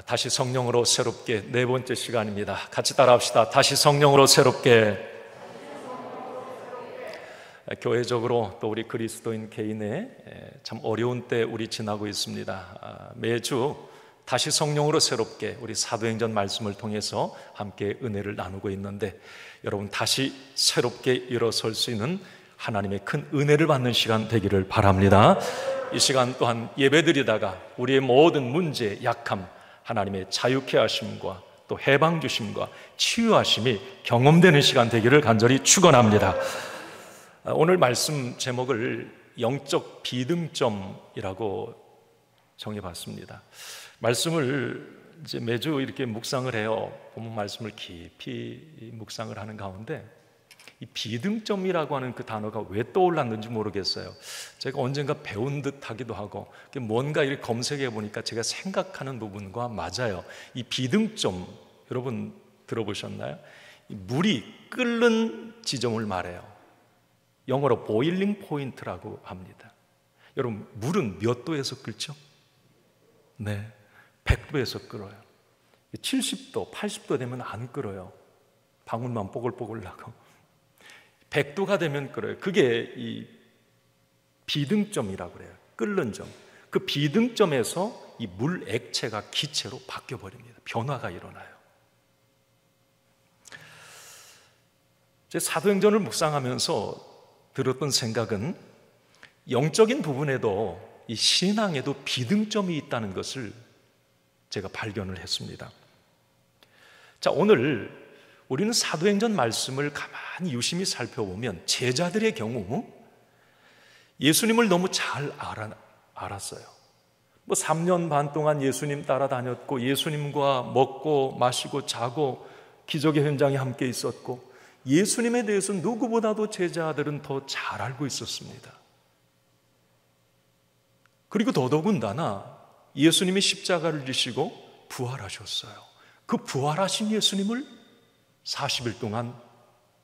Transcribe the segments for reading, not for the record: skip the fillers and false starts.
다시 성령으로 새롭게 네 번째 시간입니다. 같이 따라합시다. 다시 성령으로 새롭게. 교회적으로 또 우리 그리스도인 개인의 참 어려운 때 우리 지나고 있습니다. 매주 다시 성령으로 새롭게 우리 사도행전 말씀을 통해서 함께 은혜를 나누고 있는데, 여러분 다시 새롭게 일어설 수 있는 하나님의 큰 은혜를 받는 시간 되기를 바랍니다. 이 시간 또한 예배드리다가 우리의 모든 문제, 약함, 하나님의 자유케 하심과 또 해방 주심과 치유하심이 경험되는 시간 되기를 간절히 축원합니다. 오늘 말씀 제목을 영적 비등점이라고 정해봤습니다. 말씀을 이제 매주 이렇게 묵상을 해요. 본문 말씀을 깊이 묵상을 하는 가운데 이 비등점이라고 하는 그 단어가 왜 떠올랐는지 모르겠어요. 제가 언젠가 배운 듯 하기도 하고 뭔가 이렇게 검색해 보니까 제가 생각하는 부분과 맞아요. 이 비등점, 여러분 들어보셨나요? 물이 끓는 지점을 말해요. 영어로 보일링 포인트라고 합니다. 여러분, 물은 몇 도에서 끓죠? 네, 100도에서 끓어요. 70도, 80도 되면 안 끓어요. 방울만 뽀글뽀글 나고. 100도가 되면 끓어요. 그게 이 비등점이라고 그래요. 끓는 점. 그 비등점에서 이 물 액체가 기체로 바뀌어 버립니다. 변화가 일어나요. 제 사도행전을 묵상하면서 들었던 생각은 영적인 부분에도 이 신앙에도 비등점이 있다는 것을 제가 발견을 했습니다. 자, 오늘 우리는 사도행전 말씀을 가만히 유심히 살펴보면 제자들의 경우 예수님을 너무 잘 알았어요. 3년 반 동안 예수님 따라다녔고 예수님과 먹고 마시고 자고 기적의 현장에 함께 있었고 예수님에 대해서 누구보다도 제자들은 더 잘 알고 있었습니다. 그리고 더더군다나 예수님이 십자가를 지시고 부활하셨어요. 그 부활하신 예수님을 40일 동안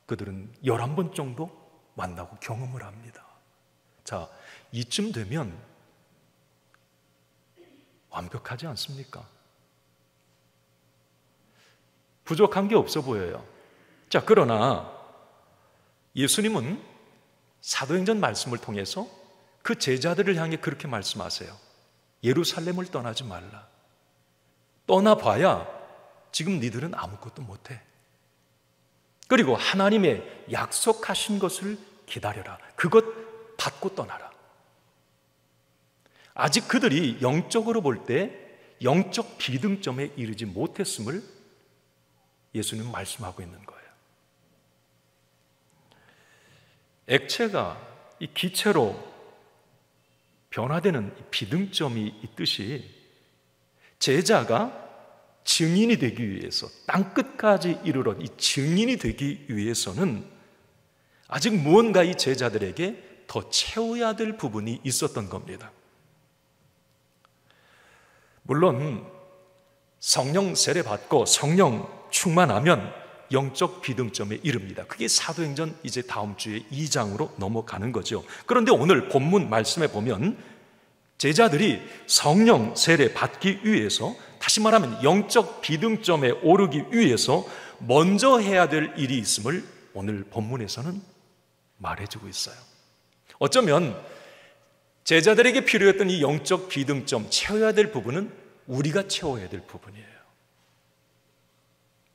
그들은 11번 정도 만나고 경험을 합니다. 자, 이쯤 되면 완벽하지 않습니까? 부족한 게 없어 보여요. 자, 그러나 예수님은 사도행전 말씀을 통해서 그 제자들을 향해 그렇게 말씀하세요. 예루살렘을 떠나지 말라. 떠나봐야 지금 니들은 아무것도 못해. 그리고 하나님의 약속하신 것을 기다려라. 그것 받고 떠나라. 아직 그들이 영적으로 볼 때 영적 비등점에 이르지 못했음을 예수님은 말씀하고 있는 거예요. 액체가 이 기체로 변화되는 비등점이 있듯이 제자가 증인이 되기 위해서 땅끝까지 이르러 이 증인이 되기 위해서는 아직 무언가 이 제자들에게 더 채워야 될 부분이 있었던 겁니다. 물론 성령 세례 받고 성령 충만하면 영적 비등점에 이릅니다. 그게 사도행전 이제 다음 주에 2장으로 넘어가는 거죠. 그런데 오늘 본문 말씀에 보면 제자들이 성령 세례 받기 위해서, 다시 말하면 영적 비등점에 오르기 위해서 먼저 해야 될 일이 있음을 오늘 본문에서는 말해주고 있어요. 어쩌면 제자들에게 필요했던 이 영적 비등점, 채워야 될 부분은 우리가 채워야 될 부분이에요.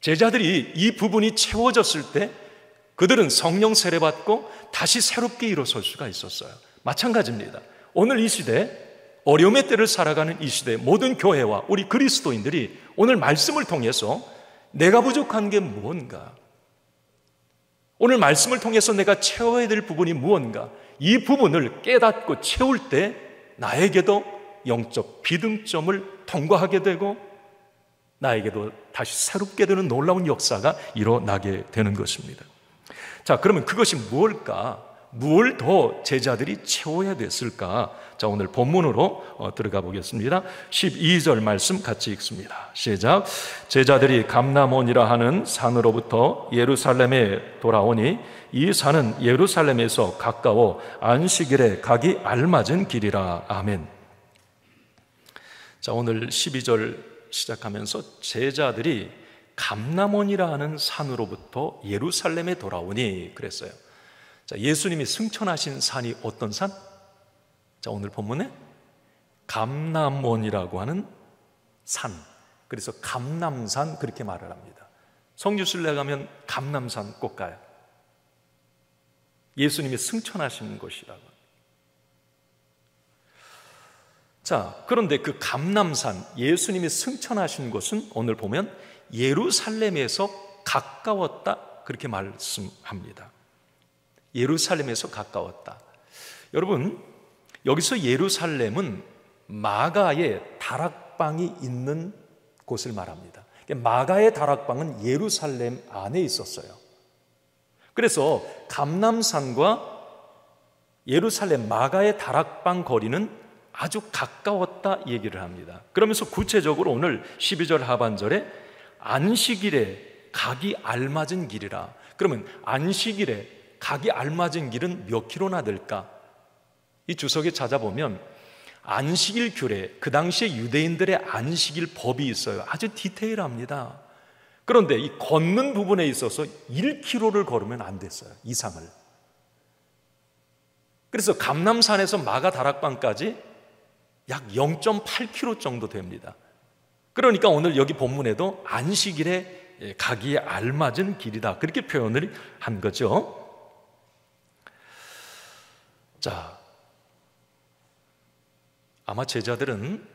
제자들이 이 부분이 채워졌을 때 그들은 성령 세례받고 다시 새롭게 일어설 수가 있었어요. 마찬가지입니다. 오늘 이 시대, 어려움의 때를 살아가는 이 시대 모든 교회와 우리 그리스도인들이 오늘 말씀을 통해서 내가 부족한 게 무언가, 오늘 말씀을 통해서 내가 채워야 될 부분이 무언가, 이 부분을 깨닫고 채울 때 나에게도 영적 비등점을 통과하게 되고 나에게도 다시 새롭게 되는 놀라운 역사가 일어나게 되는 것입니다. 자, 그러면 그것이 무엇일까? 무엇을 더 제자들이 채워야 됐을까? 자, 오늘 본문으로 들어가 보겠습니다. 12절 말씀 같이 읽습니다. 시작. 제자들이 감람원이라 하는 산으로부터 예루살렘에 돌아오니 이 산은 예루살렘에서 가까워 안식일에 가기 알맞은 길이라. 아멘. 자, 오늘 12절 시작하면서 제자들이 감람원이라 하는 산으로부터 예루살렘에 돌아오니 그랬어요. 자, 예수님이 승천하신 산이 어떤 산? 자, 오늘 본문에 감람원이라고 하는 산, 그래서 감람산 그렇게 말을 합니다. 성지순례 가면 감람산 꼭 가요. 예수님이 승천하신 곳이라고. 자, 그런데 그 감람산, 예수님이 승천하신 곳은 오늘 보면 예루살렘에서 가까웠다 그렇게 말씀합니다. 예루살렘에서 가까웠다. 여러분, 여기서 예루살렘은 마가의 다락방이 있는 곳을 말합니다. 마가의 다락방은 예루살렘 안에 있었어요. 그래서 감람산과 예루살렘 마가의 다락방 거리는 아주 가까웠다 얘기를 합니다. 그러면서 구체적으로 오늘 12절 하반절에 안식일에 가기 알맞은 길이라. 그러면 안식일에 가기 알맞은 길은 몇 킬로나 될까? 이 주석에 찾아보면 안식일 규례, 그 당시에 유대인들의 안식일 법이 있어요. 아주 디테일합니다. 그런데 이 걷는 부분에 있어서 1km를 걸으면 안 됐어요. 이상을. 그래서 감람산에서 마가 다락방까지 약 0.8km 정도 됩니다. 그러니까 오늘 여기 본문에도 안식일에 가기에 알맞은 길이다 그렇게 표현을 한 거죠. 자, 아마 제자들은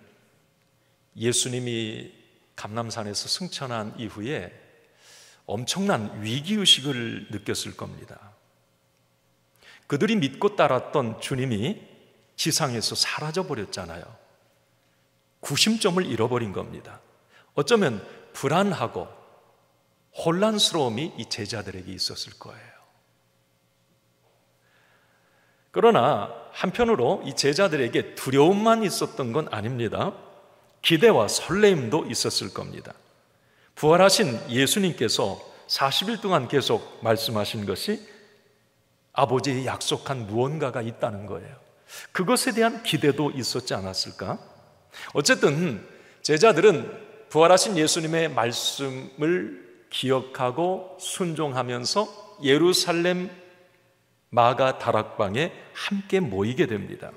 예수님이 감람산에서 승천한 이후에 엄청난 위기의식을 느꼈을 겁니다. 그들이 믿고 따랐던 주님이 지상에서 사라져버렸잖아요. 구심점을 잃어버린 겁니다. 어쩌면 불안하고 혼란스러움이 이 제자들에게 있었을 거예요. 그러나 한편으로 이 제자들에게 두려움만 있었던 건 아닙니다. 기대와 설레임도 있었을 겁니다. 부활하신 예수님께서 40일 동안 계속 말씀하신 것이 아버지의 약속한 무언가가 있다는 거예요. 그것에 대한 기대도 있었지 않았을까? 어쨌든 제자들은 부활하신 예수님의 말씀을 기억하고 순종하면서 예루살렘 마가 다락방에 함께 모이게 됩니다.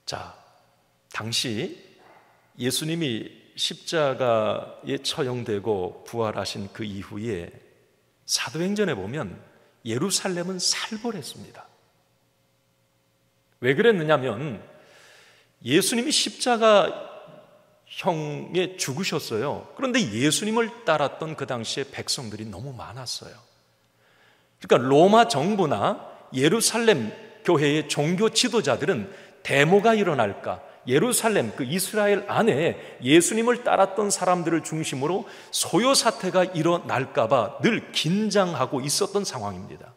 자, 당시 예수님이 십자가에 처형되고 부활하신 그 이후에 사도행전에 보면 예루살렘은 살벌했습니다. 왜 그랬느냐면 예수님이 십자가형에 죽으셨어요. 그런데 예수님을 따랐던 그 당시에 백성들이 너무 많았어요. 그러니까 로마 정부나 예루살렘 교회의 종교 지도자들은 데모가 일어날까, 예루살렘 그 이스라엘 안에 예수님을 따랐던 사람들을 중심으로 소요 사태가 일어날까 봐 늘 긴장하고 있었던 상황입니다.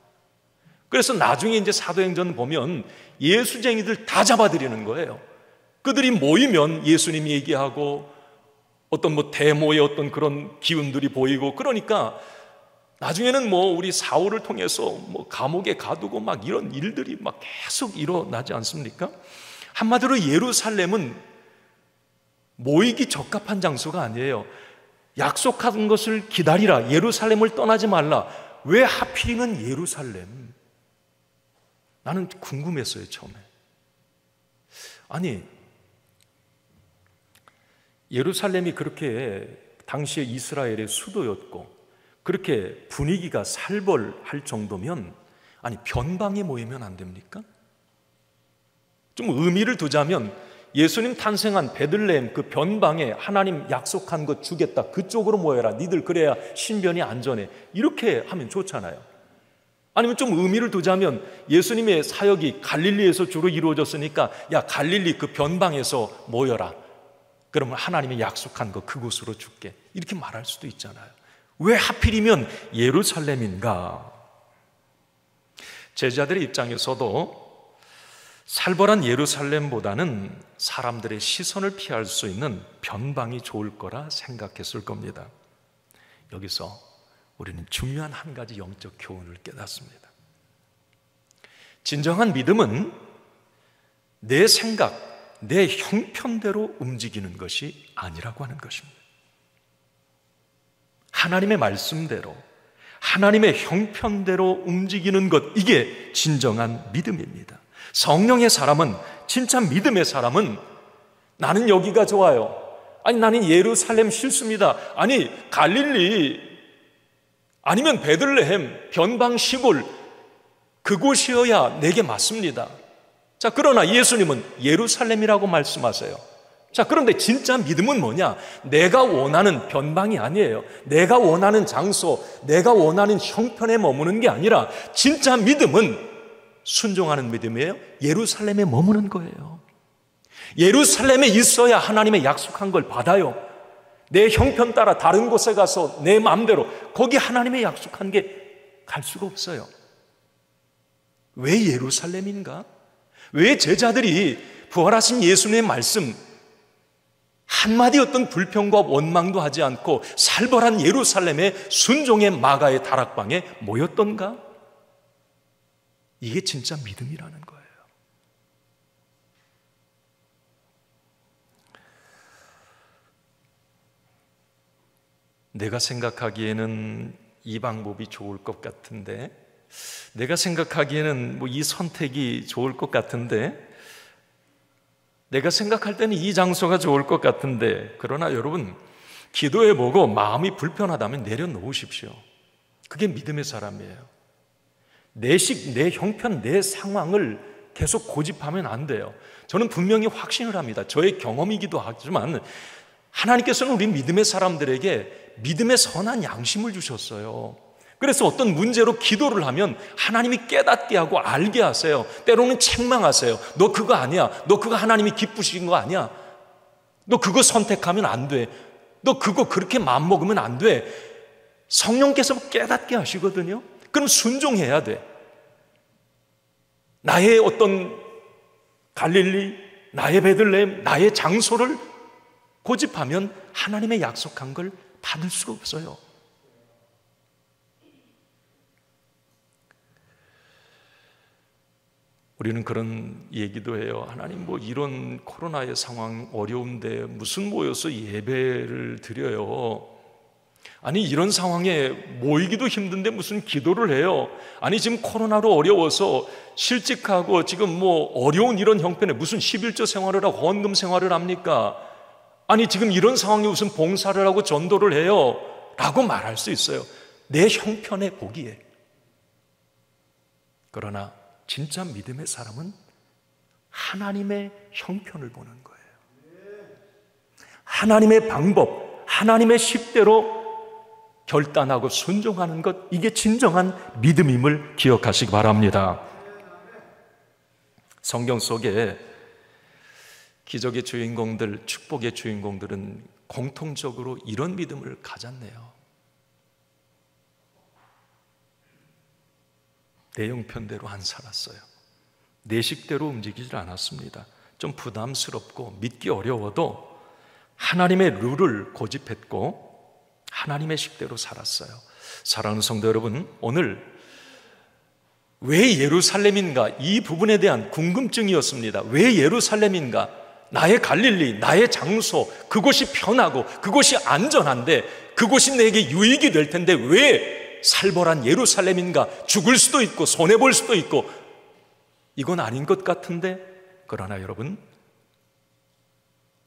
그래서 나중에 이제 사도행전 보면 예수쟁이들 다 잡아들이는 거예요. 그들이 모이면 예수님 얘기하고 어떤 데모의 어떤 그런 기운들이 보이고, 그러니까 나중에는 우리 사울을 통해서 감옥에 가두고 막 이런 일들이 막 계속 일어나지 않습니까? 한마디로 예루살렘은 모이기 적합한 장소가 아니에요. 약속한 것을 기다리라, 예루살렘을 떠나지 말라. 왜 하필이면 예루살렘? 나는 궁금했어요, 처음에. 아니, 예루살렘이 그렇게 당시에 이스라엘의 수도였고 그렇게 분위기가 살벌할 정도면, 아니 변방에 모이면 안 됩니까? 좀 의미를 두자면 예수님 탄생한 베들레헴 그 변방에 하나님 약속한 것 주겠다, 그쪽으로 모여라, 니들 그래야 신변이 안전해, 이렇게 하면 좋잖아요. 아니면 좀 의미를 두자면 예수님의 사역이 갈릴리에서 주로 이루어졌으니까 야 갈릴리 그 변방에서 모여라, 그러면 하나님이 약속한 거 그곳으로 줄게, 이렇게 말할 수도 있잖아요. 왜 하필이면 예루살렘인가? 제자들의 입장에서도 살벌한 예루살렘보다는 사람들의 시선을 피할 수 있는 변방이 좋을 거라 생각했을 겁니다. 여기서 우리는 중요한 한 가지 영적 교훈을 깨닫습니다. 진정한 믿음은 내 생각, 내 형편대로 움직이는 것이 아니라고 하는 것입니다. 하나님의 말씀대로, 하나님의 형편대로 움직이는 것, 이게 진정한 믿음입니다. 성령의 사람은, 진짜 믿음의 사람은 나는 여기가 좋아요. 아니, 나는 예루살렘 싫습니다. 아니, 갈릴리 아니면 베들레헴, 변방 시골, 그곳이어야 내게 맞습니다. 자, 그러나 예수님은 예루살렘이라고 말씀하세요. 자, 그런데 진짜 믿음은 뭐냐? 내가 원하는 변방이 아니에요. 내가 원하는 장소, 내가 원하는 형편에 머무는 게 아니라 진짜 믿음은 순종하는 믿음이에요. 예루살렘에 머무는 거예요. 예루살렘에 있어야 하나님의 약속한 걸 받아요. 내 형편 따라 다른 곳에 가서 내 마음대로 거기 하나님의 약속한 게 갈 수가 없어요. 왜 예루살렘인가? 왜 제자들이 부활하신 예수님의 말씀 한마디 어떤 불평과 원망도 하지 않고 살벌한 예루살렘의 순종의 마가의 다락방에 모였던가? 이게 진짜 믿음이라는 거예요. 내가 생각하기에는 이 방법이 좋을 것 같은데, 내가 생각하기에는 이 선택이 좋을 것 같은데, 내가 생각할 때는 이 장소가 좋을 것 같은데, 그러나 여러분, 기도해보고 마음이 불편하다면 내려놓으십시오. 그게 믿음의 사람이에요. 내 형편, 내 상황을 계속 고집하면 안 돼요. 저는 분명히 확신을 합니다. 저의 경험이기도 하지만 하나님께서는 우리 믿음의 사람들에게 믿음의 선한 양심을 주셨어요. 그래서 어떤 문제로 기도를 하면 하나님이 깨닫게 하고 알게 하세요. 때로는 책망하세요. 너 그거 아니야. 너 그거 하나님이 기쁘신 거 아니야. 너 그거 선택하면 안 돼. 너 그거 그렇게 마음먹으면 안 돼. 성령께서 깨닫게 하시거든요. 그럼 순종해야 돼. 나의 어떤 갈릴리, 나의 베들레헴, 나의 장소를 고집하면 하나님의 약속한 걸 받을 수가 없어요. 우리는 그런 얘기도 해요. 하나님, 이런 코로나의 상황 어려운데 무슨 모여서 예배를 드려요? 아니, 이런 상황에 모이기도 힘든데 무슨 기도를 해요? 아니, 지금 코로나로 어려워서 실직하고 지금 어려운 이런 형편에 무슨 11조 생활을 하고 헌금 생활을 합니까? 아니, 지금 이런 상황에 무슨 봉사를 하고 전도를 해요? 라고 말할 수 있어요. 내 형편에 보기에. 그러나 진짜 믿음의 사람은 하나님의 형편을 보는 거예요. 하나님의 방법, 하나님의 식대로 결단하고 순종하는 것, 이게 진정한 믿음임을 기억하시기 바랍니다. 성경 속에 기적의 주인공들, 축복의 주인공들은 공통적으로 이런 믿음을 가졌네요. 내 형편대로 안 살았어요. 내 식대로 움직이질 않았습니다. 좀 부담스럽고 믿기 어려워도 하나님의 룰을 고집했고 하나님의 식대로 살았어요. 사랑하는 성도 여러분, 오늘 왜 예루살렘인가? 이 부분에 대한 궁금증이었습니다. 왜 예루살렘인가? 나의 갈릴리, 나의 장소, 그곳이 편하고 그곳이 안전한데 그곳이 내게 유익이 될 텐데 왜 살벌한 예루살렘인가? 죽을 수도 있고 손해볼 수도 있고 이건 아닌 것 같은데, 그러나 여러분,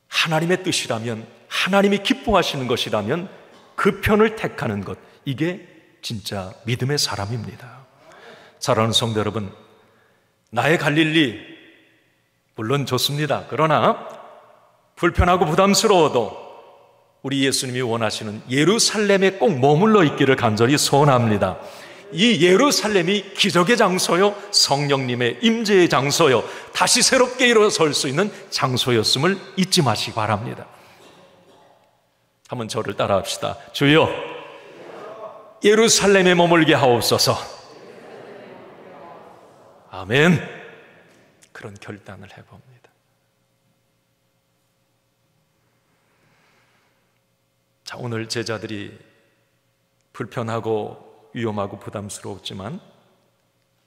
하나님의 뜻이라면, 하나님이 기뻐하시는 것이라면 그 편을 택하는 것, 이게 진짜 믿음의 사람입니다. 사랑하는 성도 여러분, 나의 갈릴리 물론 좋습니다. 그러나 불편하고 부담스러워도 우리 예수님이 원하시는 예루살렘에 꼭 머물러 있기를 간절히 소원합니다. 이 예루살렘이 기적의 장소요, 성령님의 임재의 장소요, 다시 새롭게 일어설 수 있는 장소였음을 잊지 마시기 바랍니다. 한번 저를 따라합시다. 주여, 예루살렘에 머물게 하옵소서. 아멘. 그런 결단을 해봅니다. 자, 오늘 제자들이 불편하고 위험하고 부담스러웠지만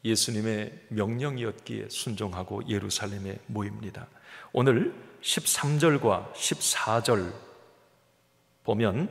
예수님의 명령이었기에 순종하고 예루살렘에 모입니다. 오늘 13절과 14절 보면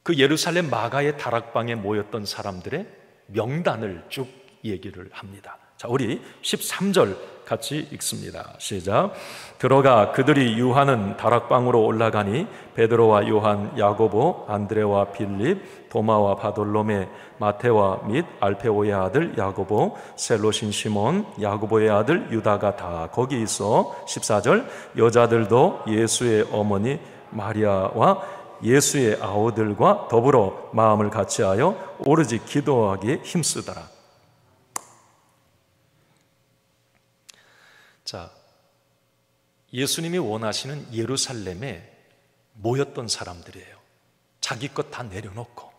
그 예루살렘 마가의 다락방에 모였던 사람들의 명단을 쭉 얘기를 합니다. 자, 우리 13절 같이 읽습니다. 시작. 들어가 그들이 유하는 다락방으로 올라가니 베드로와 요한, 야고보, 안드레와 빌립, 도마와 바돌로메, 마테와 및 알페오의 아들 야고보, 셀로신 시몬, 야고보의 아들 유다가 다 거기 있어. 14절. 여자들도 예수의 어머니 마리아와 예수의 아우들과 더불어 마음을 같이하여 오로지 기도하기에 힘쓰더라. 자, 예수님이 원하시는 예루살렘에 모였던 사람들이에요. 자기 것 다 내려놓고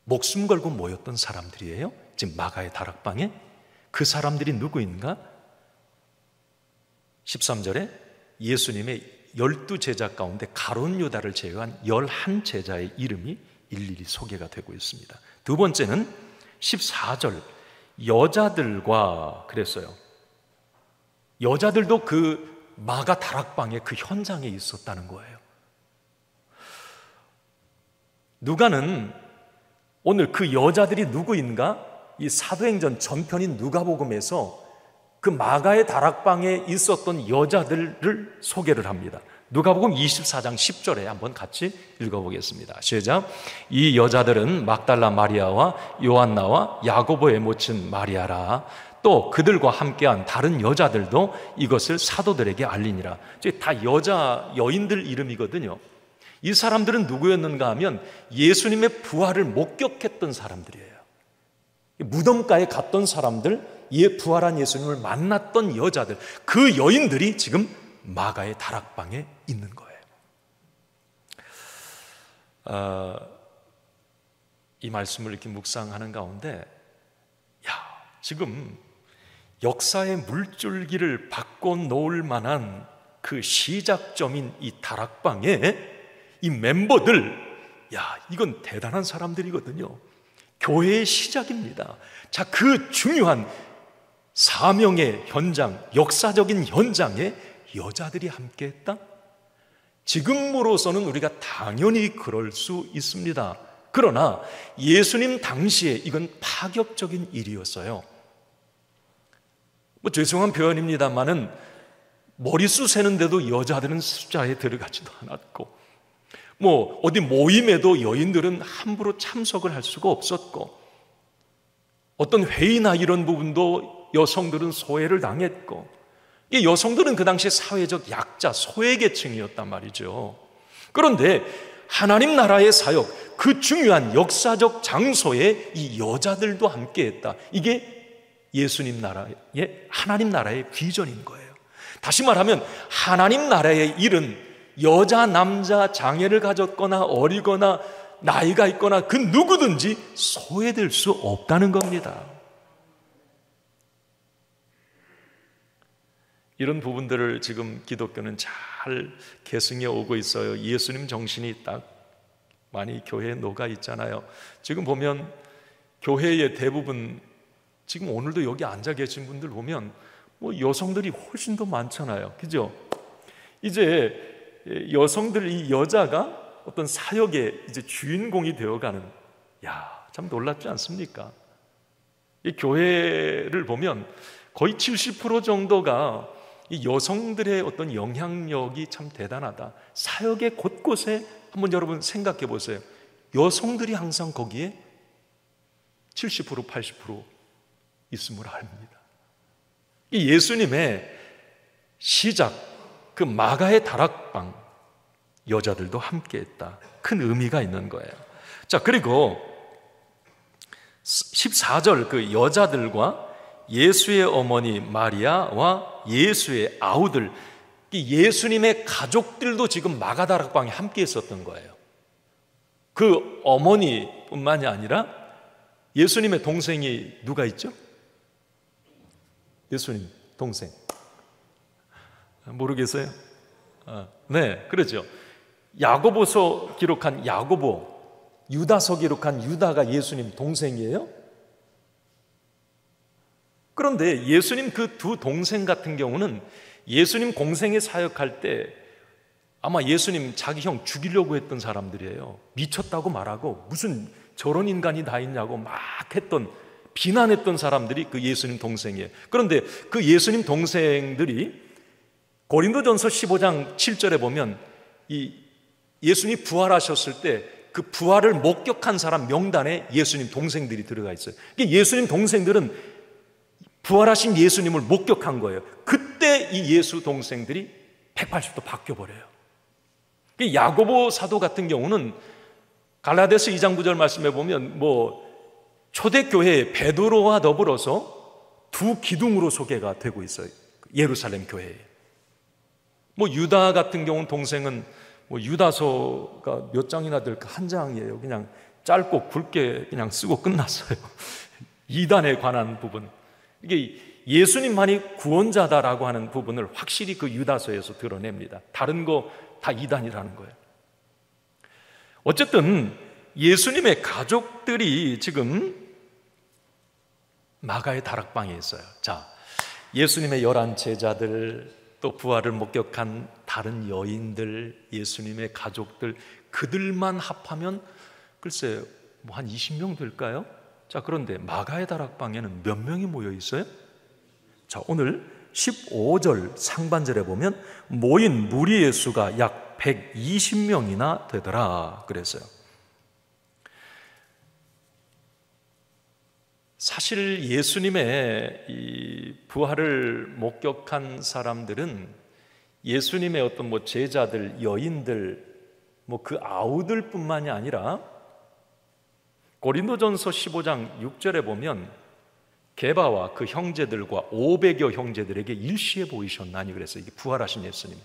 목숨 걸고 모였던 사람들이에요. 지금 마가의 다락방에. 그 사람들이 누구인가? 13절에 예수님의 12제자 가운데 가룟 유다를 제외한 11제자의 이름이 일일이 소개가 되고 있습니다. 두 번째는 14절 여자들과 그랬어요. 여자들도 그 마가 다락방의 그 현장에 있었다는 거예요. 누가는 오늘 그 여자들이 누구인가? 이 사도행전 전편인 누가복음에서 그 마가의 다락방에 있었던 여자들을 소개를 합니다. 누가복음 24장 10절에 한번 같이 읽어보겠습니다. 시작. 이 여자들은 막달라 마리아와 요한나와 야고보의 모친 마리아라. 또 그들과 함께한 다른 여자들도 이것을 사도들에게 알리니라. 다 여인들 이름이거든요. 이 사람들은 누구였는가 하면 예수님의 부활을 목격했던 사람들이에요. 무덤가에 갔던 사람들, 부활한 예수님을 만났던 여자들, 그 여인들이 지금 마가의 다락방에 있는 거예요. 이 말씀을 이렇게 묵상하는 가운데 지금 역사의 물줄기를 바꿔놓을 만한 그 시작점인 이 다락방에 이 멤버들, 이건 대단한 사람들이거든요. 교회의 시작입니다. 자, 그 중요한 사명의 현장, 역사적인 현장에 여자들이 함께했다? 지금으로서는 우리가 당연히 그럴 수 있습니다. 그러나 예수님 당시에 이건 파격적인 일이었어요. 죄송한 표현입니다만은 머리수 세는데도 여자들은 숫자에 들어가지도 않았고, 어디 모임에도 여인들은 함부로 참석을 할 수가 없었고, 어떤 회의나 이런 부분도 여성들은 소외를 당했고, 이 여성들은 그 당시 사회적 약자, 소외계층이었단 말이죠. 그런데 하나님 나라의 사역, 그 중요한 역사적 장소에 이 여자들도 함께했다. 이게 예수님 나라의, 하나님 나라의 비전인 거예요. 다시 말하면 하나님 나라의 일은 여자, 남자, 장애를 가졌거나 어리거나 나이가 있거나 그 누구든지 소외될 수 없다는 겁니다. 이런 부분들을 지금 기독교는 잘 계승해 오고 있어요. 예수님 정신이 딱 많이 교회에 녹아 있잖아요. 지금 보면 교회의 대부분, 지금 오늘도 여기 앉아 계신 분들 보면 여성들이 훨씬 더 많잖아요. 그죠? 이제 여성들, 이 여자가 어떤 사역의 이제 주인공이 되어가는, 참 놀랍지 않습니까? 이 교회를 보면 거의 70% 정도가 이 여성들의 어떤 영향력이 참 대단하다. 사역의 곳곳에 한번 여러분 생각해 보세요. 여성들이 항상 거기에 70%, 80% 있음을 압니다. 이 예수님의 시작, 그 마가의 다락방, 여자들도 함께했다. 큰 의미가 있는 거예요. 자, 그리고 14절 그 여자들과 예수의 어머니 마리아와 예수의 아우들, 예수님의 가족들도 지금 마가 다락방에 함께 있었던 거예요. 그 어머니뿐만이 아니라 예수님의 동생이 누가 있죠? 예수님 동생 모르겠어요? 네, 그렇죠. 야고보서 기록한 야고보, 유다서 기록한 유다가 예수님 동생이에요. 그런데 예수님 그 두 동생 같은 경우는 예수님 공생에 사역할 때 아마 예수님 자기 형 죽이려고 했던 사람들이에요. 미쳤다고 말하고 무슨 저런 인간이 다 있냐고 막 했던, 비난했던 사람들이 그 예수님 동생이에요. 그런데 그 예수님 동생들이 고린도전서 15장 7절에 보면 이 예수님이 부활하셨을 때 그 부활을 목격한 사람 명단에 예수님 동생들이 들어가 있어요. 예수님 동생들은 부활하신 예수님을 목격한 거예요. 그때 이 예수 동생들이 180도 바뀌어버려요. 야고보 사도 같은 경우는 갈라디아서 2장 9절 말씀해 보면 초대교회에 베드로와 더불어서 두 기둥으로 소개가 되고 있어요. 예루살렘 교회에. 유다 같은 경우는 동생은 유다서가 몇 장이나 될까? 한 장이에요. 그냥 짧고 굵게 그냥 쓰고 끝났어요. 이단에 관한 부분. 이게 예수님만이 구원자다라고 하는 부분을 확실히 그 유다서에서 드러냅니다. 다른 거 다 이단이라는 거예요. 어쨌든 예수님의 가족들이 지금 마가의 다락방에 있어요. 자, 예수님의 11 제자들, 또 부활을 목격한 다른 여인들, 예수님의 가족들, 그들만 합하면 글쎄 한 20명 될까요? 자, 그런데 마가의 다락방에는 몇 명이 모여 있어요? 자, 오늘 15절 상반절에 보면 모인 무리의 수가 약 120명이나 되더라 그랬어요. 사실 예수님의 이 부활을 목격한 사람들은 예수님의 어떤 제자들, 여인들, 그 아우들 뿐만이 아니라 고린도전서 15장 6절에 보면 게바와 그 형제들과 500여 형제들에게 일시에 보이셨나니 그랬어요. 이게 부활하신 예수님.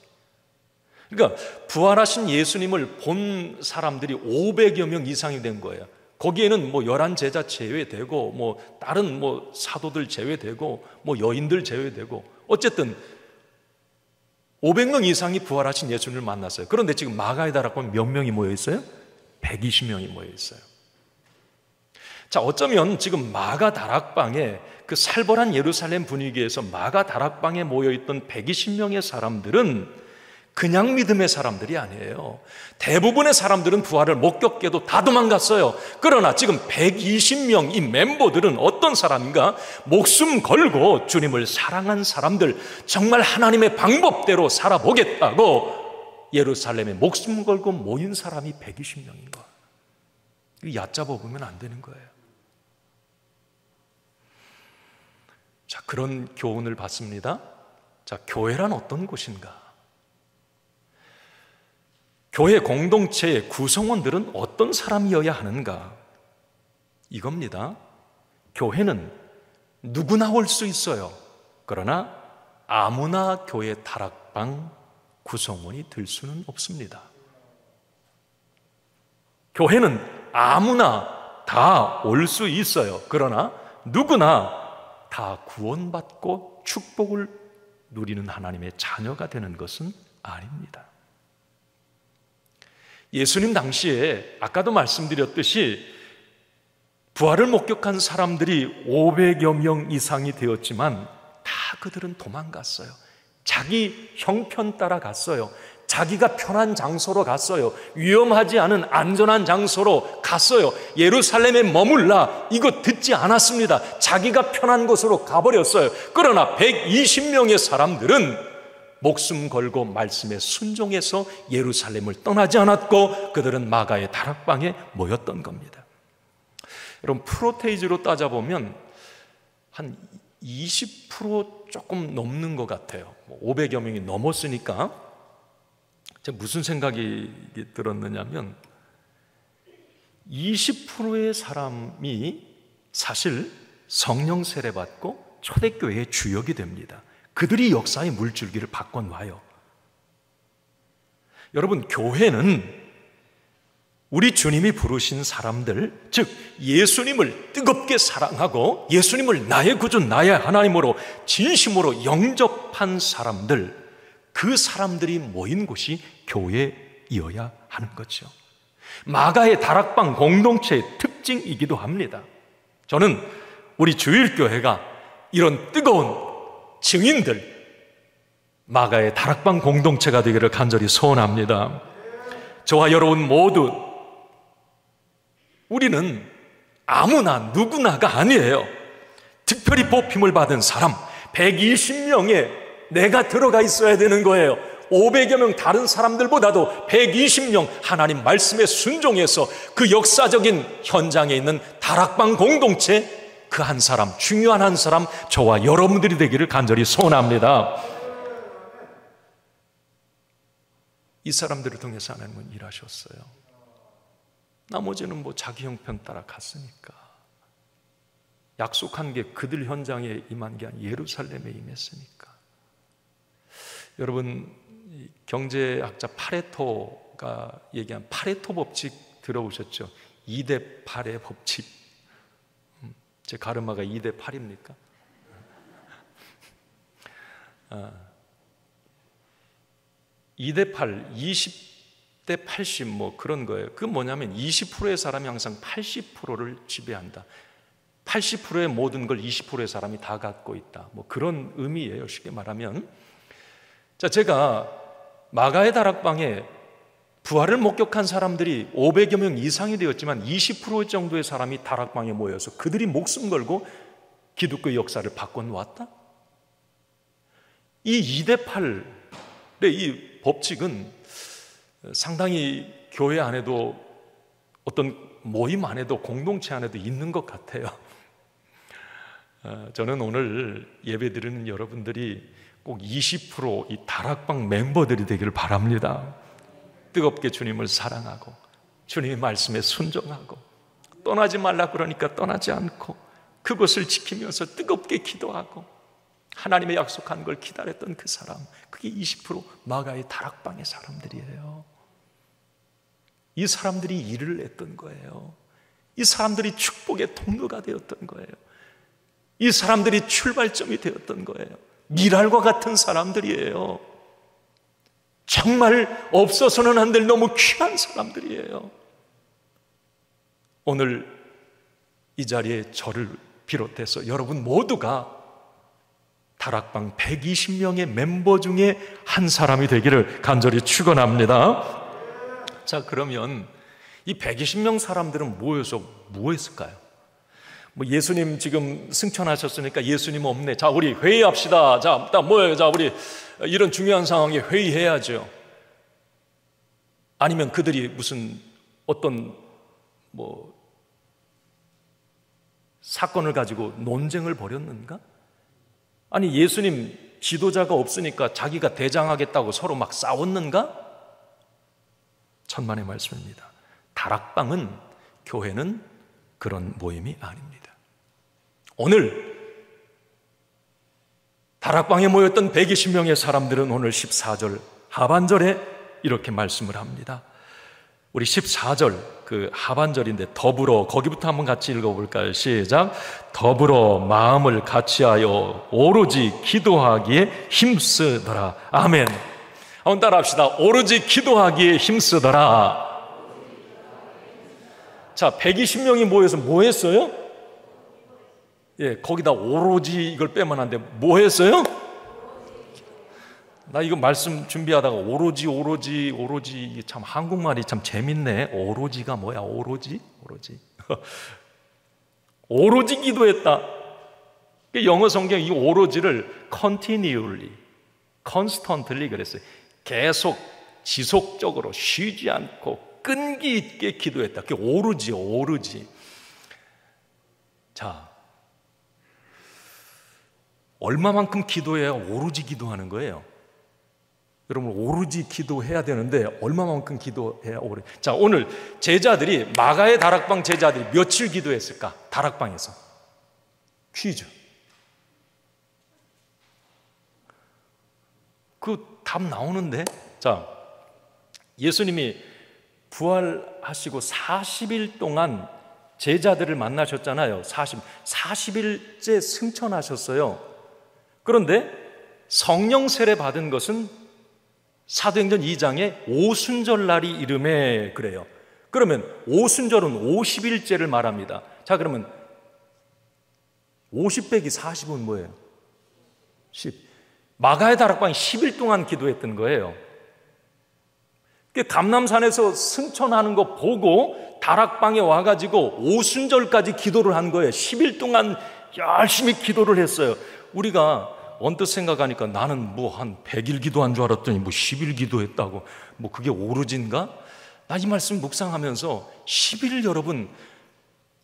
그러니까 부활하신 예수님을 본 사람들이 500여 명 이상이 된 거예요. 거기에는 11 제자 제외되고 다른 사도들 제외되고 여인들 제외되고 어쨌든 500명 이상이 부활하신 예수님을 만났어요. 그런데 지금 마가의 다락방에 몇 명이 모여 있어요? 120명이 모여 있어요. 자, 어쩌면 지금 마가 다락방에 그 살벌한 예루살렘 분위기에서 마가 다락방에 모여있던 120명의 사람들은 그냥 믿음의 사람들이 아니에요. 대부분의 사람들은 부활을 목격해도 다 도망갔어요. 그러나 지금 120명 이 멤버들은 어떤 사람인가? 목숨 걸고 주님을 사랑한 사람들, 정말 하나님의 방법대로 살아보겠다고 예루살렘에 목숨 걸고 모인 사람이 120명인 거예요. 얕잡아 보면 안 되는 거예요. 자, 그런 교훈을 받습니다. 자, 교회란 어떤 곳인가? 교회 공동체의 구성원들은 어떤 사람이어야 하는가? 이겁니다. 교회는 누구나 올 수 있어요. 그러나 아무나 교회 다락방 구성원이 될 수는 없습니다. 교회는 아무나 다 올 수 있어요. 그러나 누구나 다 구원받고 축복을 누리는 하나님의 자녀가 되는 것은 아닙니다. 예수님 당시에 아까도 말씀드렸듯이 부활을 목격한 사람들이 500여 명 이상이 되었지만 다 그들은 도망갔어요. 자기 형편 따라 갔어요. 자기가 편한 장소로 갔어요. 위험하지 않은 안전한 장소로 갔어요. 예루살렘에 머물라 이거 듣지 않았습니다. 자기가 편한 곳으로 가버렸어요. 그러나 120명의 사람들은 목숨 걸고 말씀에 순종해서 예루살렘을 떠나지 않았고 그들은 마가의 다락방에 모였던 겁니다. 여러분, 프로테이지로 따져보면 한 20% 조금 넘는 것 같아요. 500여 명이 넘었으니까 제가 무슨 생각이 들었느냐면 20%의 사람이 사실 성령 세례받고 초대교회의 주역이 됩니다. 그들이 역사의 물줄기를 바꿔놔요. 여러분, 교회는 우리 주님이 부르신 사람들, 즉 예수님을 뜨겁게 사랑하고 예수님을 나의 구주, 나의 하나님으로 진심으로 영접한 사람들, 그 사람들이 모인 곳이 교회이어야 하는 거죠. 마가의 다락방 공동체의 특징이기도 합니다. 저는 우리 주일교회가 이런 뜨거운 증인들, 마가의 다락방 공동체가 되기를 간절히 소원합니다. 저와 여러분 모두, 우리는 아무나 누구나가 아니에요. 특별히 뽑힘을 받은 사람 120명에 내가 들어가 있어야 되는 거예요. 500여 명 다른 사람들보다도 120명 하나님 말씀에 순종해서 그 역사적인 현장에 있는 다락방 공동체, 그 한 사람, 중요한 한 사람, 저와 여러분들이 되기를 간절히 소원합니다. 이 사람들을 통해서 하나님은 일하셨어요. 나머지는 뭐 자기 형편 따라 갔으니까. 약속한 게 그들 현장에 임한 게 아니라 예루살렘에 임했으니까. 여러분, 경제학자 파레토가 얘기한 파레토 법칙 들어보셨죠? 2대 8의 법칙. 제 가르마가 2대 8입니까? 2대 8, 20대 80 뭐 그런 거예요. 그 뭐냐면 20%의 사람이 항상 80%를 지배한다. 80%의 모든 걸 20%의 사람이 다 갖고 있다. 뭐 그런 의미예요, 쉽게 말하면. 자, 제가 마가의 다락방에 부활을 목격한 사람들이 500여 명 이상이 되었지만 20% 정도의 사람이 다락방에 모여서 그들이 목숨 걸고 기독교의 역사를 바꿔놓았다? 이 2대 8의 이 법칙은 상당히 교회 안에도 어떤 모임 안에도 공동체 안에도 있는 것 같아요. 저는 오늘 예배 드리는 여러분들이 꼭 20%이 다락방 멤버들이 되기를 바랍니다. 뜨겁게 주님을 사랑하고 주님의 말씀에 순종하고 떠나지 말라 그러니까 떠나지 않고 그것을 지키면서 뜨겁게 기도하고 하나님의 약속한 걸 기다렸던 그 사람, 그게 20% 마가의 다락방의 사람들이에요. 이 사람들이 일을 했던 거예요. 이 사람들이 축복의 통로가 되었던 거예요. 이 사람들이 출발점이 되었던 거예요. 미랄과 같은 사람들이에요. 정말 없어서는 안 될 너무 귀한 사람들이에요. 오늘 이 자리에 저를 비롯해서 여러분 모두가 다락방 120명의 멤버 중에 한 사람이 되기를 간절히 축원합니다. 자, 그러면 이 120명 사람들은 모여서 뭐 했을까요? 뭐 예수님 지금 승천하셨으니까 예수님 없네. 자, 우리 회의합시다. 자, 뭐예요? 자, 우리 이런 중요한 상황에 회의해야죠. 아니면 그들이 무슨 어떤 뭐 사건을 가지고 논쟁을 벌였는가? 아니, 예수님 지도자가 없으니까 자기가 대장하겠다고 서로 막 싸웠는가? 천만의 말씀입니다. 다락방은, 교회는 그런 모임이 아닙니다. 오늘 다락방에 모였던 120명의 사람들은 오늘 14절 하반절에 이렇게 말씀을 합니다. 우리 14절 그 하반절인데 더불어, 거기부터 한번 같이 읽어볼까요? 시작. 더불어 마음을 같이하여 오로지 기도하기에 힘쓰더라. 아멘. 한번 따라합시다. 오로지 기도하기에 힘쓰더라. 자, 120명이 모여서 뭐 했어요? 예, 거기다 오로지 이걸 빼면 안 돼. 뭐 했어요? 나 이거 말씀 준비하다가 오로지 참 한국말이 참 재밌네. 오로지가 뭐야? 오로지 오로지 기도했다. 영어 성경 이 오로지를 continually, constantly 그랬어요. 계속 지속적으로 쉬지 않고 끈기 있게 기도했다. 그게 오로지. 자, 얼마만큼 기도해야 오로지 기도하는 거예요? 여러분, 오로지 기도해야 되는데 얼마만큼 기도해야 오래? 자, 오늘 제자들이, 마가의 다락방 제자들이 며칠 기도했을까? 다락방에서. 퀴즈. 그 답 나오는데? 자, 예수님이 부활하시고 40일 동안 제자들을 만나셨잖아요. 40일째 승천하셨어요. 그런데 성령 세례 받은 것은 사도행전 2장에 오순절날이 이름에 그래요. 그러면 오순절은 50일째를 말합니다. 자, 그러면 50 빼기 40은 뭐예요? 10. 마가의 다락방에 10일 동안 기도했던 거예요. 감람산에서 승천하는 거 보고 다락방에 와가지고 오순절까지 기도를 한 거예요. 10일 동안 열심히 기도를 했어요. 우리가 언뜻 생각하니까 나는 뭐 한 100일 기도한 줄 알았더니 뭐 10일 기도했다고, 뭐 그게 오르진가? 나 이 말씀 묵상하면서 10일 여러분,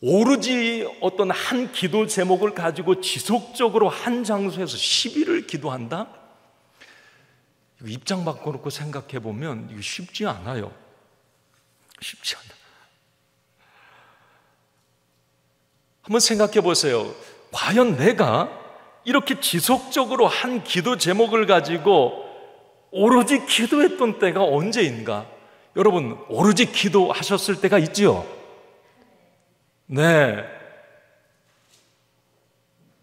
오로지 어떤 한 기도 제목을 가지고 지속적으로 한 장소에서 10일을 기도한다? 입장 바꿔놓고 생각해 보면 이거 쉽지 않아요. 쉽지 않아. 한번 생각해 보세요. 과연 내가 이렇게 지속적으로 한 기도 제목을 가지고 오로지 기도했던 때가 언제인가? 여러분, 오로지 기도하셨을 때가 있지요? 네.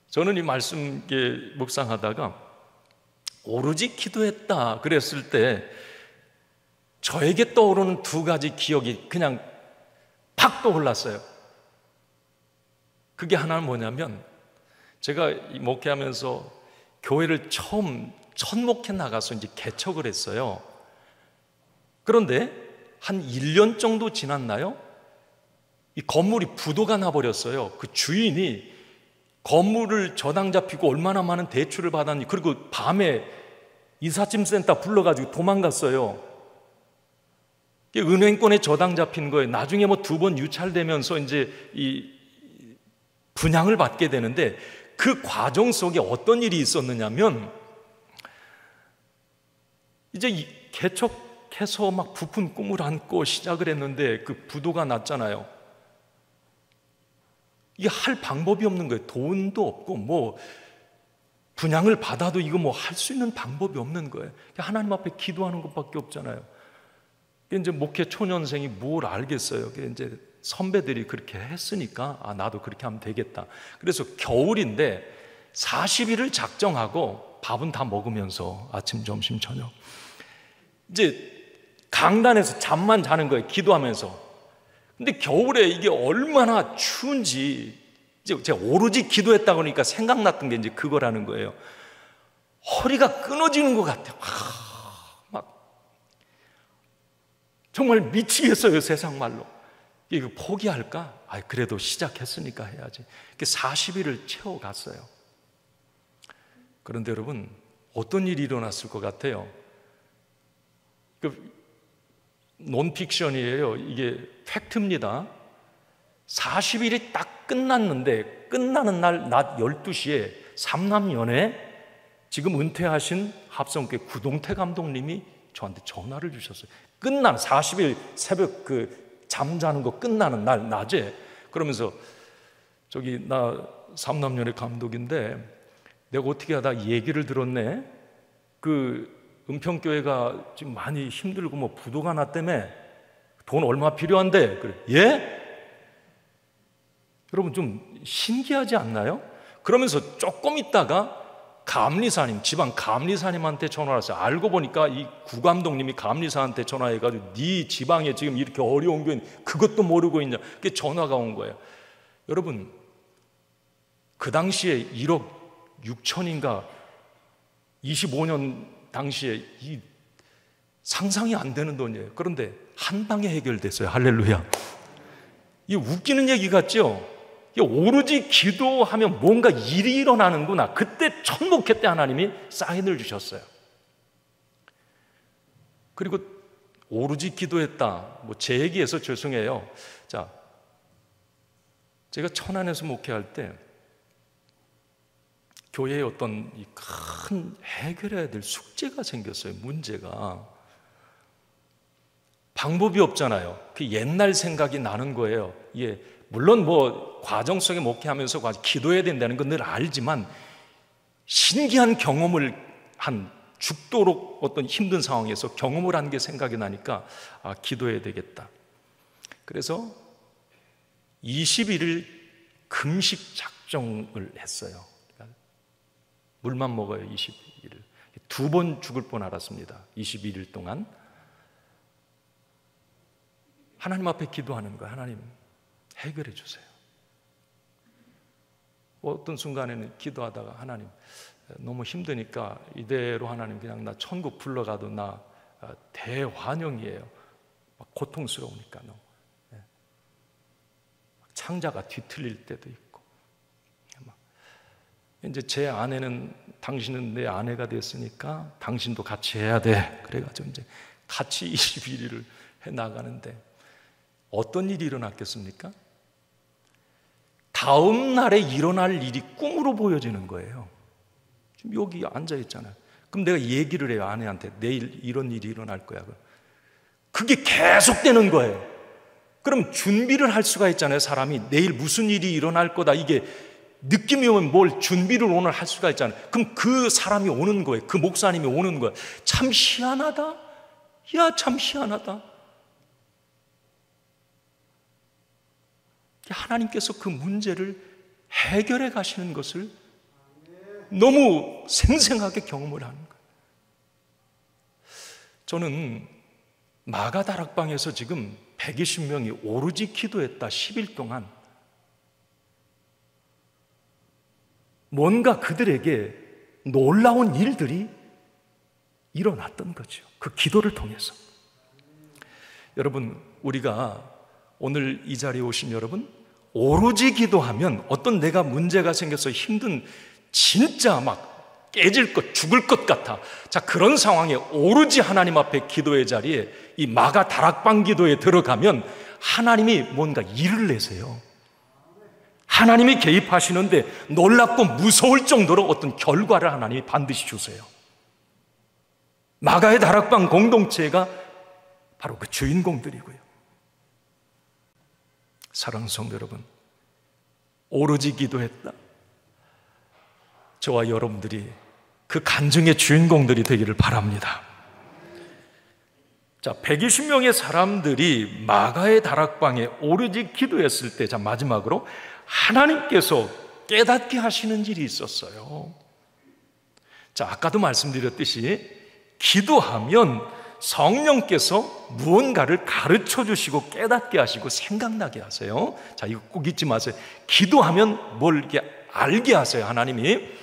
저는 이 말씀 묵상하다가 오로지 기도했다 그랬을 때 저에게 떠오르는 두 가지 기억이 그냥 팍 떠올랐어요. 그게 하나는 뭐냐면, 제가 목회하면서 교회를 처음 첫 목회 나가서 이제 개척을 했어요. 그런데 한 1년 정도 지났나요? 이 건물이 부도가 나버렸어요. 그 주인이 건물을 저당 잡히고 얼마나 많은 대출을 받았니, 그리고 밤에 이삿짐센터 불러가지고 도망갔어요. 은행권에 저당 잡힌 거예요. 나중에 뭐 2번 유찰되면서 이제 이 분양을 받게 되는데, 그 과정 속에 어떤 일이 있었느냐면, 이제 개척해서 막 부푼 꿈을 안고 시작을 했는데 그 부도가 났잖아요. 이게 할 방법이 없는 거예요. 돈도 없고 뭐 분양을 받아도 이거 뭐 할 수 있는 방법이 없는 거예요. 하나님 앞에 기도하는 것밖에 없잖아요. 이제 목회 초년생이 뭘 알겠어요. 이제 선배들이 그렇게 했으니까 나도 그렇게 하면 되겠다. 그래서 겨울인데 40일을 작정하고 밥은 다 먹으면서 아침, 점심, 저녁 이제 강단에서 잠만 자는 거예요. 기도하면서. 근데 겨울에 이게 얼마나 추운지, 이제 제가 오로지 기도했다 그러니까 생각났던 게 이제 그거라는 거예요. 허리가 끊어지는 것 같아요. 막 정말 미치겠어요, 세상 말로. 이거 포기할까? 그래도 시작했으니까 해야지. 40일을 채워갔어요. 그런데 여러분, 어떤 일이 일어났을 것 같아요? 논픽션이에요. 이게 팩트입니다. 40일이 딱 끝났는데, 끝나는 날 낮 12시에 삼남연에 지금 은퇴하신 합성교회 구동태 감독님이 저한테 전화를 주셨어요. 끝난 40일 새벽 잠자는 거 끝나는 날 낮에. 그러면서 저기 나 삼남연의 감독인데 내가 어떻게 하다 얘기를 들었네. 은평교회가 지금 많이 힘들고 뭐 부도가 났다며. 돈 얼마 필요한데? 그래. 예? 여러분 좀 신기하지 않나요? 그러면서 조금 있다가 감리사님, 지방 감리사님한테 전화를 왔어요. 알고 보니까 이 구감독님이 감리사한테 전화해가지고 네 지방에 지금 이렇게 어려운 교회 그것도 모르고 있냐. 그게 전화가 온 거예요. 여러분, 그 당시에 1억 6천인가 25년 당시에 이 상상이 안 되는 돈이에요. 그런데 한 방에 해결됐어요. 할렐루야. 이 웃기는 얘기 같죠? 오로지 기도하면 뭔가 일이 일어나는구나. 그때 첫 목회 때 하나님이 사인을 주셨어요. 그리고 오로지 기도했다. 제 얘기해서 죄송해요. 자, 제가 천안에서 목회할 때 교회에 어떤 큰 해결해야 될 숙제가 생겼어요. 문제가. 방법이 없잖아요. 그 옛날 생각이 나는 거예요. 예, 물론 과정 속에 목회하면서 기도해야 된다는 건 늘 알지만 신기한 경험을 한, 죽도록 어떤 힘든 상황에서 경험을 한 게 생각이 나니까 기도해야 되겠다. 그래서 21일 금식 작정을 했어요. 물만 먹어요. 21일. 2번 죽을 뻔 알았습니다. 21일 동안. 하나님 앞에 기도하는 거예요. 하나님 해결해 주세요. 어떤 순간에는 기도하다가 하나님 너무 힘드니까 이대로 하나님 그냥 나 천국 불러가도 나 대환영이에요. 막 고통스러우니까 너무. 창자가 뒤틀릴 때도 있고. 이제 제 아내는 당신은 내 아내가 됐으니까 당신도 같이 해야 돼. 그래가지고 이제 같이 21일을 해 나가는데 어떤 일이 일어났겠습니까? 다음 날에 일어날 일이 꿈으로 보여지는 거예요. 지금 여기 앉아 있잖아요. 그럼 내가 얘기를 해요, 아내한테. 내일 이런 일이 일어날 거야. 그게 계속되는 거예요. 그럼 준비를 할 수가 있잖아요. 사람이 내일 무슨 일이 일어날 거다, 이게 느낌이 오면 뭘 준비를 오늘 할 수가 있잖아요. 그럼 그 사람이 오는 거예요. 그 목사님이 오는 거예요. 참 희한하다. 야, 참 희한하다. 하나님께서 그 문제를 해결해 가시는 것을 너무 생생하게 경험을 하는 거예요. 저는 마가다락방에서 지금 120명이 오로지 기도했다 10일 동안 뭔가 그들에게 놀라운 일들이 일어났던 거죠. 그 기도를 통해서. 여러분, 우리가 오늘 이 자리에 오신 여러분, 오로지 기도하면 어떤 내가 문제가 생겨서 힘든, 진짜 막 깨질 것, 죽을 것 같아. 자, 그런 상황에 오로지 하나님 앞에 기도의 자리에 이 마가 다락방 기도에 들어가면 하나님이 뭔가 일을 내세요. 하나님이 개입하시는데 놀랍고 무서울 정도로 어떤 결과를 하나님이 반드시 주세요. 마가의 다락방 공동체가 바로 그 주인공들이고요. 사랑하는 성도 여러분, 오로지 기도했다. 저와 여러분들이 그 간증의 주인공들이 되기를 바랍니다. 자, 120명의 사람들이 마가의 다락방에 오로지 기도했을 때, 자, 마지막으로 하나님께서 깨닫게 하시는 일이 있었어요. 자, 아까도 말씀드렸듯이 기도하면 성령께서 무언가를 가르쳐 주시고 깨닫게 하시고 생각나게 하세요. 자, 이거 꼭 잊지 마세요. 기도하면 뭘 이렇게 알게 하세요, 하나님이.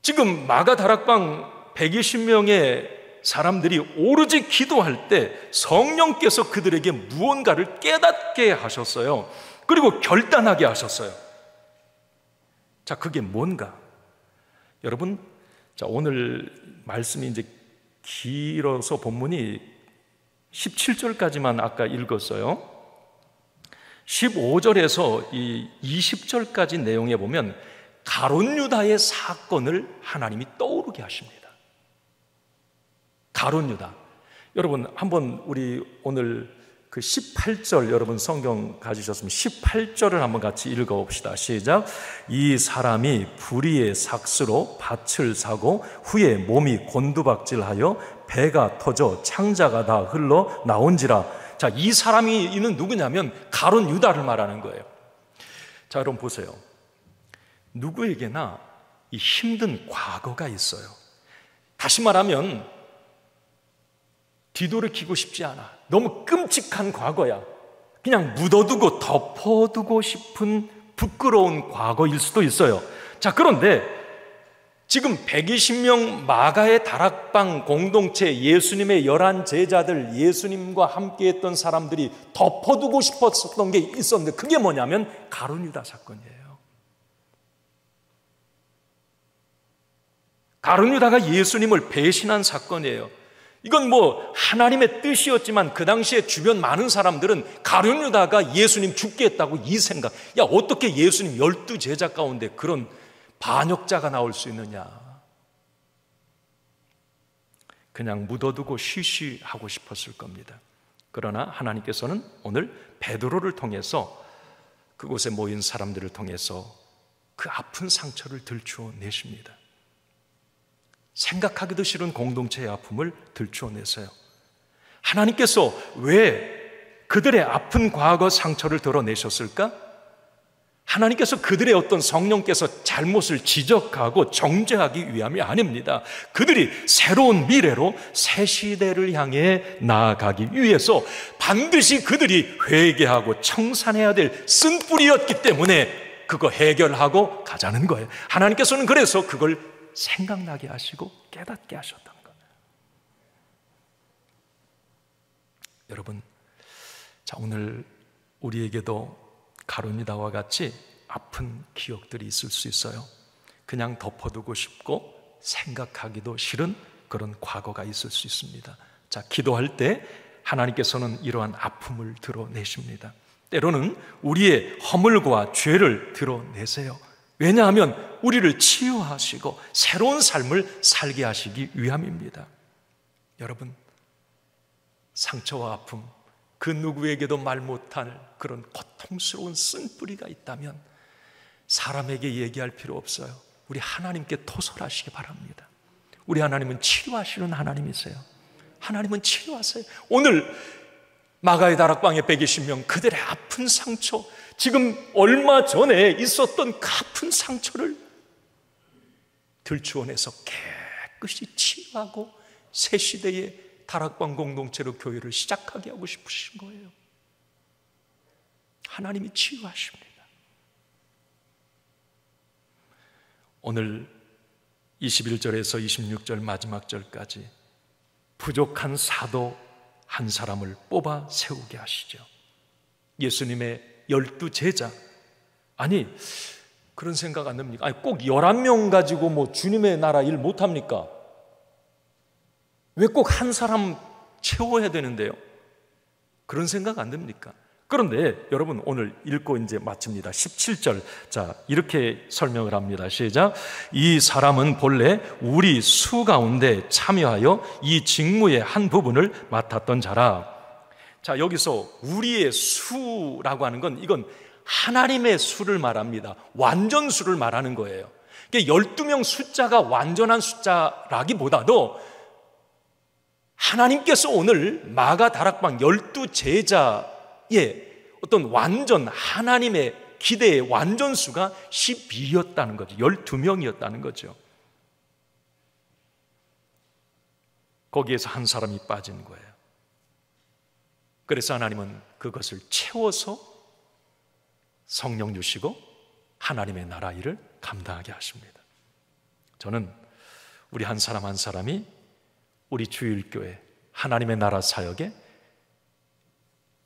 지금 마가 다락방 120명의 사람들이 오로지 기도할 때 성령께서 그들에게 무언가를 깨닫게 하셨어요. 그리고 결단하게 하셨어요. 자, 그게 뭔가? 여러분, 자, 오늘 말씀이 이제 길어서 본문이 17절까지만 아까 읽었어요. 15절에서 이 20절까지 내용에 보면 가룟 유다의 사건을 하나님이 떠오르게 하십니다. 가룟 유다. 여러분, 한번 우리 오늘 그 18절, 여러분 성경 가지셨으면 18절을 한번 같이 읽어봅시다. 시작. 이 사람이 불의의 삭스로 밭을 사고 후에 몸이 곤두박질하여 배가 터져 창자가 다 흘러 나온지라. 자, 이 사람이 이는 누구냐면 가룟 유다를 말하는 거예요. 자, 여러분 보세요. 누구에게나 이 힘든 과거가 있어요. 다시 말하면 뒤돌이키고 싶지 않아. 너무 끔찍한 과거야. 그냥 묻어두고 덮어두고 싶은 부끄러운 과거일 수도 있어요. 자, 그런데 지금 120명 마가의 다락방 공동체, 예수님의 11 제자들, 예수님과 함께했던 사람들이 덮어두고 싶었던 게 있었는데 그게 뭐냐면 가룟 유다 사건이에요. 가룟 유다가 예수님을 배신한 사건이에요. 이건 뭐 하나님의 뜻이었지만 그 당시에 주변 많은 사람들은 가룟 유다가 예수님 죽게 했다고 이 생각. 야, 어떻게 예수님 12 제자 가운데 그런 반역자가 나올 수 있느냐. 그냥 묻어두고 쉬쉬하고 싶었을 겁니다. 그러나 하나님께서는 오늘 베드로를 통해서 그곳에 모인 사람들을 통해서 그 아픈 상처를 들추어내십니다. 생각하기도 싫은 공동체의 아픔을 들추어내세요. 하나님께서 왜 그들의 아픈 과거 상처를 드러내셨을까? 하나님께서 그들의 어떤 성령께서 잘못을 지적하고 정죄하기 위함이 아닙니다. 그들이 새로운 미래로 새 시대를 향해 나아가기 위해서 반드시 그들이 회개하고 청산해야 될 쓴뿌리였기 때문에 그거 해결하고 가자는 거예요. 하나님께서는 그래서 그걸 생각나게 하시고 깨닫게 하셨던 거예요. 여러분, 자, 오늘 우리에게도 가룟유다와 같이 아픈 기억들이 있을 수 있어요. 그냥 덮어두고 싶고 생각하기도 싫은 그런 과거가 있을 수 있습니다. 자, 기도할 때 하나님께서는 이러한 아픔을 드러내십니다. 때로는 우리의 허물과 죄를 드러내세요. 왜냐하면 우리를 치유하시고 새로운 삶을 살게 하시기 위함입니다. 여러분, 상처와 아픔, 그 누구에게도 말 못할 그런 고통스러운 쓴뿌리가 있다면 사람에게 얘기할 필요 없어요. 우리 하나님께 토설하시기 바랍니다. 우리 하나님은 치료하시는 하나님이세요. 하나님은 치료하세요. 오늘 마가의 다락방에 120명, 그들의 아픈 상처, 지금 얼마 전에 있었던 그 아픈 상처를 들추어내서 깨끗이 치유하고 새 시대의 다락방 공동체로 교회를 시작하게 하고 싶으신 거예요. 하나님이 치유하십니다. 오늘 21절에서 26절 마지막 절까지 부족한 사도 한 사람을 뽑아 세우게 하시죠. 예수님의 12제자, 아니 그런 생각 안 듭니까? 아니 꼭 11명 가지고 뭐 주님의 나라 일 못합니까? 왜 꼭 한 사람 채워야 되는데요? 그런 생각 안 듭니까? 그런데 여러분, 오늘 읽고 이제 마칩니다. 17절, 자 이렇게 설명을 합니다. 시작. 이 사람은 본래 우리 수 가운데 참여하여 이 직무의 한 부분을 맡았던 자라. 자, 여기서 우리의 수라고 하는 건 이건 하나님의 수를 말합니다. 완전수를 말하는 거예요. 12명 숫자가 완전한 숫자라기보다도 하나님께서 오늘 마가 다락방 12제자의 어떤 완전 하나님의 기대의 완전수가 12였다는 거죠. 12명이었다는 거죠. 거기에서 한 사람이 빠진 거예요. 그래서 하나님은 그것을 채워서 성령 주시고 하나님의 나라 일을 감당하게 하십니다. 저는 우리 한 사람 한 사람이 우리 주일교회 하나님의 나라 사역에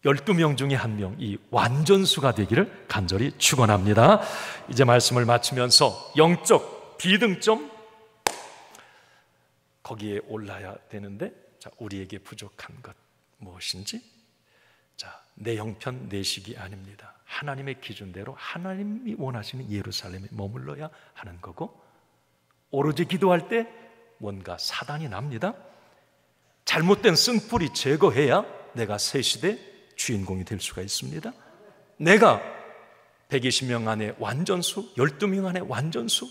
12명 중에 한 명, 이 완전수가 되기를 간절히 축원합니다. 이제 말씀을 마치면서 영적 비등점 거기에 올라야 되는데, 자, 우리에게 부족한 것 무엇인지? 자, 내 형편 내식이 아닙니다. 하나님의 기준대로 하나님이 원하시는 예루살렘에 머물러야 하는 거고, 오로지 기도할 때 뭔가 사단이 납니다. 잘못된 쓴뿌리 제거해야 내가 새 시대 주인공이 될 수가 있습니다. 내가 120명 안에 완전수, 12명 안에 완전수,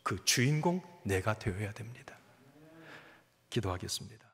그 주인공 내가 되어야 됩니다. 기도하겠습니다.